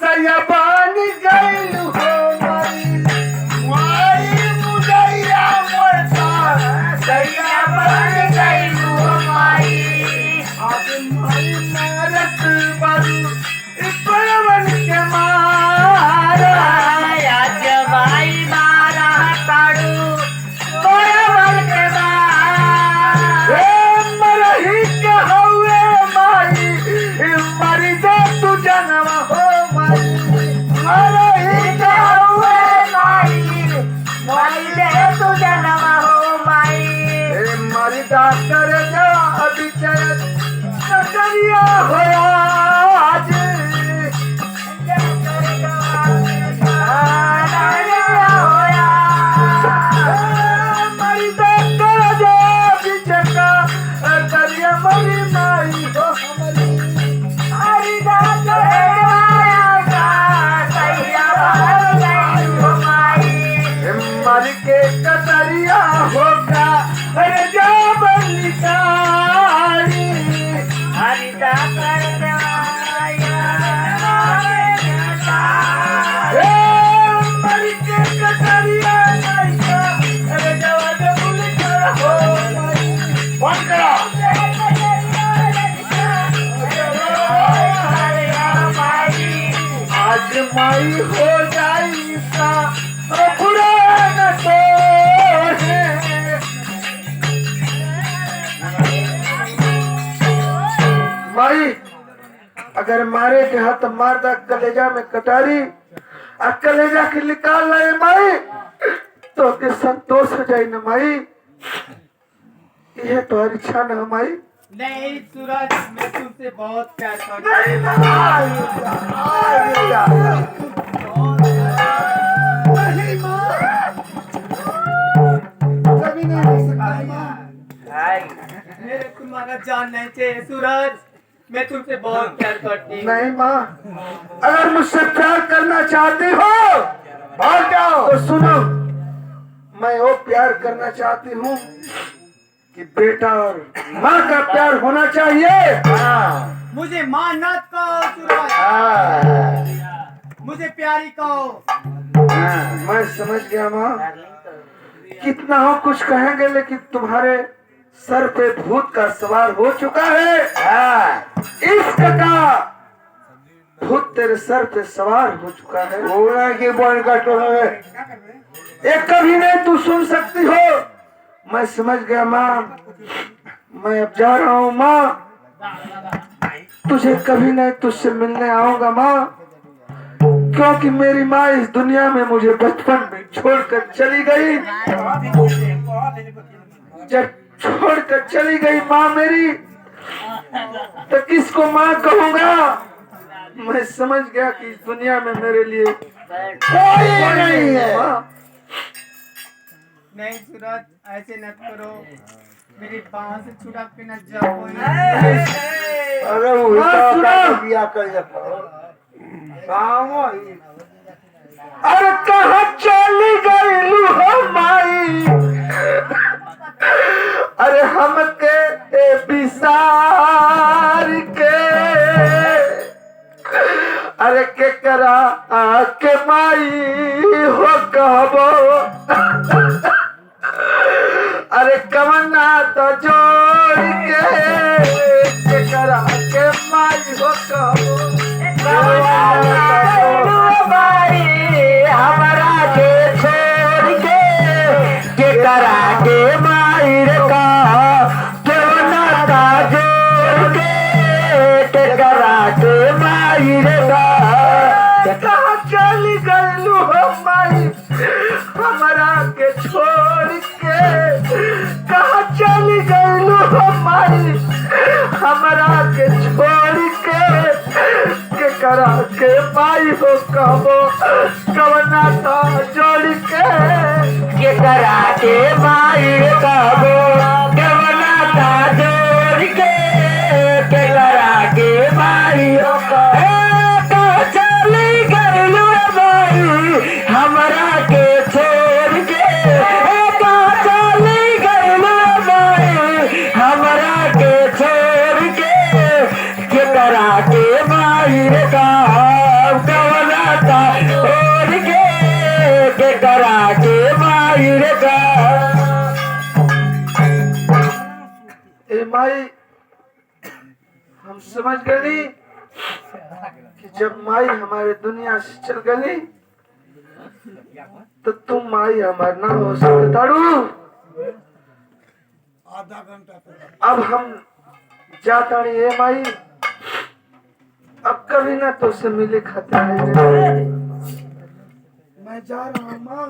सैया बन गइलू हो माई माई मुदैया मोरता सैया बन गइलू हो माई अब माई मारत बारू परवन के मारा आज माई मारा ताड़ू परवन के मारा मरही के हवे माई मरी जा तू जनम हो माई मरही के हवे माई मरी जा तू जनम हो माई मरी जा कर जा अभी चल करिया होया आज के कतरिया होगा अरे जा बलिकारी हरिदा कर मरी के कतरिया अरे जवान बुलकर हो बंद करो आज माई हो जाई सा पुराना तो है माई अगर मारे के हाथ मार दा कलेजा में कटारी और कलेजा के निकाल लाए माई तो के संतोष हो जाए न माई यह तो इच्छा न माई नहीं सूरज मैं तुमसे बहुत प्यार करता मेरे तुम्हारा जान नहीं चाहिए सूरज मैं तुमसे बहुत प्यार करती हूँ नहीं माँ अगर मुझसे प्यार करना चाहती हो भाग जाओ तो सुनो मैं वो प्यार करना चाहती हूँ कि बेटा और माँ का प्यार होना चाहिए मुझे माँ मत कहो सूरज मुझे प्यारी कहो मैं समझ गया माँ कितना हो कुछ कहेंगे लेकिन तुम्हारे सर पे भूत का सवार हो चुका है इश्क का भूत तेरे सर पे सवार हो चुका है के बॉल का एक कभी नहीं तू सुन सकती हो मैं समझ गया माँ मैं अब जा रहा हूँ माँ तुझे कभी नहीं तुझसे मिलने आऊंगा माँ क्योंकि मेरी माँ इस दुनिया में मुझे बचपन में छोड़कर चली गई जब छोड़कर चली गई माँ मेरी तो किसको माँ कहूँगा मैं समझ गया कि इस दुनिया में मेरे लिए कोई नहीं है नहीं सूरज ऐसे मत करो मेरी बाहों से छुड़ा के न जाओ अरे कहाँ चली गई हो माई अरे हम के बिसार के अरे के करा के माई हो कहबो अरे कमना तो जोड़ के करा के माई हो कहबो भाई हमारा के छोड़ के करा के माई रे का क्यों ना था जोड़ के करा के माई रे का कहाँ चली गई हो माई हमारा के छोड़ के कहाँ चली गई हो माई हमारा के छोड़ के करा के माई हो कहबो कवना था जोड़ के करा के माई कहबो कवना था जोड़ के करा के माई हो चली गई माई हमारा के छोड़ के चली गई माई हमारा के छोड़ के करा के माई का का और के करा के माई रे का ए माई हम समझ गई कि जब माई हमारे दुनिया से चल गई तो तुम माई हमार ना हो सकते ताड़ू। अब हम जाता नहीं है माई, अब कभी ना तो से मिले खाते हैं। मैं जा रहा हूँ माँ।